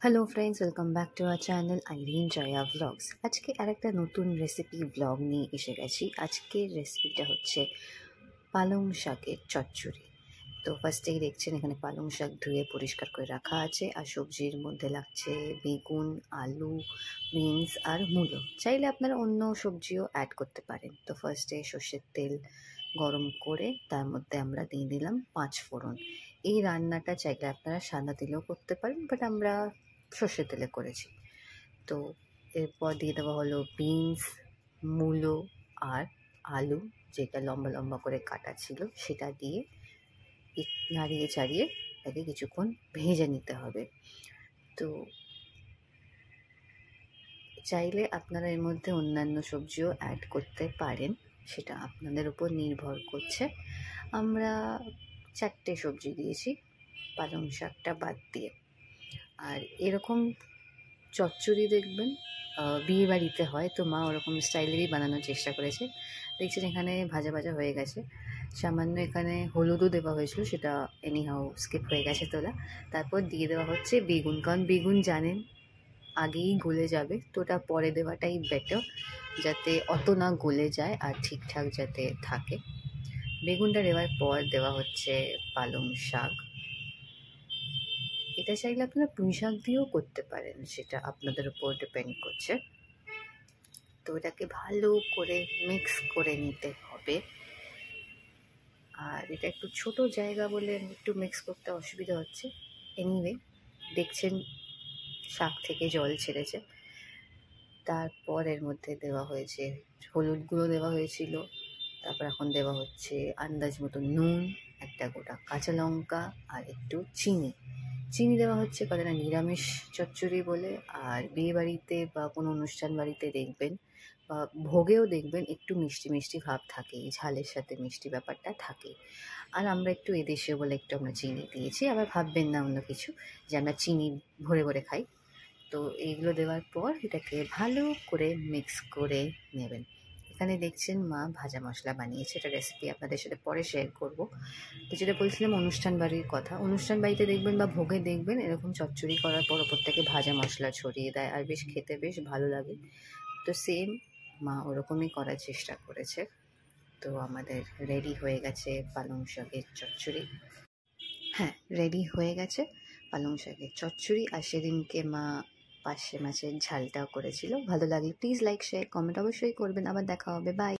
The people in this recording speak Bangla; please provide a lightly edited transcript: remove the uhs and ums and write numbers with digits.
Hello friends, welcome back to our channel Irin Joya vlogs. আজকে আরেকটা নতুন রেসিপি ভ্লগ নিয়ে এসে গেছি। আজকের রেসিপিটা হচ্ছে পালং শাকের চচ্চড়ি। তো ফার্স্টেই দেখছেন এখানে পালং শাক ধুয়ে পরিষ্কার করে রাখা আছে, আর সবজির মধ্যে লাগছে বেগুন, আলু, বিনস আর মূলো। চাইলে আপনারা অন্য সবজিও অ্যাড করতে পারেন। তো ফার্স্টে সর্ষের তেল গরম করে তার মধ্যে আমরা দিয়ে দিলাম 5 ফোড়ন। এই রান্নাটা চাইলে আপনারা সাদা তেলেও করতে পারেন, বাট আমরা সর্ষের তেলে করেছি। তো এরপর দিয়ে দেওয়া হলো বিনস, মূলো আর আলু, যেটা লম্বা লম্বা করে কাটা ছিল সেটা দিয়ে নাড়িয়ে চাড়িয়ে তাকে কিছুক্ষণ ভেজে নিতে হবে। তো চাইলে আপনারা এর মধ্যে অন্যান্য সবজিও অ্যাড করতে পারেন, সেটা আপনাদের উপর নির্ভর করছে। আমরা 4টে সবজি দিয়েছি পালং শাকটা বাদ দিয়ে। আর এরকম চচ্চড়ি দেখবেন বিয়ে বাড়িতে হয়, তো মা ওরকম স্টাইলেরই বানানোর চেষ্টা করেছে। দেখছেন এখানে ভাজা ভাজা হয়ে গেছে, সামান্য এখানে হলুদও দেওয়া হয়েছিল, সেটা এনিহাও স্কিপ হয়ে গেছে তোলা। তারপর দিয়ে দেওয়া হচ্ছে বেগুন, কারণ বেগুন জানেন আগেই গলে যাবে, তো ওটা পরে দেওয়াটাই বেটার, যাতে অত না গলে যায় আর ঠিকঠাক যাতে থাকে। বেগুনটা দেওয়ার পর দেওয়া হচ্ছে পালং শাক। এটা চাইলে আপনারা পুঁই শাক দিয়েও করতে পারেন, সেটা আপনাদের উপর ডিপেন্ড করছে। তো এটাকে ভালো করে মিক্স করে নিতে হবে। আর এটা একটু ছোট জায়গা বলে একটু মিক্স করতে অসুবিধা হচ্ছে। এনিওয়ে, দেখছেন শাক থেকে জল ছেড়েছে। তারপর এর মধ্যে দেওয়া হয়েছে হলুদ গুঁড়ো, দেওয়া হয়েছিল। তারপর এখন দেওয়া হচ্ছে আন্দাজ মতো নুন, একটা গোটা কাঁচা লঙ্কা আর একটু চিনি। চিনি দেওয়া হচ্ছে কারণ এটা নিরামিষ চচ্চড়ি বলে। আর বিয়ে বাড়িতে বা কোনো অনুষ্ঠান বাড়িতে দেখবেন বা ভোগেও দেখবেন একটু মিষ্টি মিষ্টি ভাব থাকেই, ঝালের সাথে মিষ্টি ব্যাপারটা থাকে। আর আমরা একটু এদেশীয় বলে একটু আমরা চিনি দিয়েছি। আবার ভাববেন না অন্য কিছু যে আমরা চিনি ভরে ভরে খাই। তো এইগুলো দেওয়ার পর এটাকে ভালো করে মিক্স করে নেবেন। এখানে দেখছেন মা ভাজা মশলা বানিয়েছে, এটা রেসিপি আপনাদের সাথে পরে শেয়ার করব। তো যেটা বলছিলাম অনুষ্ঠান বাড়ির কথা, অনুষ্ঠান বাড়িতে দেখবেন বা ভোগে দেখবেন এরকম চচ্চড়ি করার পর ওপর থেকে ভাজা মশলা ছড়িয়ে দেয়, আর বেশ খেতে বেশ ভালো লাগে। তো সেম মা ওরকমই করার চেষ্টা করেছে। তো আমাদের রেডি হয়ে গেছে পালং শাকের চচ্চড়ি। হ্যাঁ, রেডি হয়ে গেছে পালং শাকের চচ্চড়ি। আর সেদিনকে মা পার্শে মাছের ঝালটাও করেছিল, ভালো লাগে। প্লিজ লাইক, শেয়ার, কমেন্ট অবশ্যই করবেন। আবার দেখা হবে, বাই।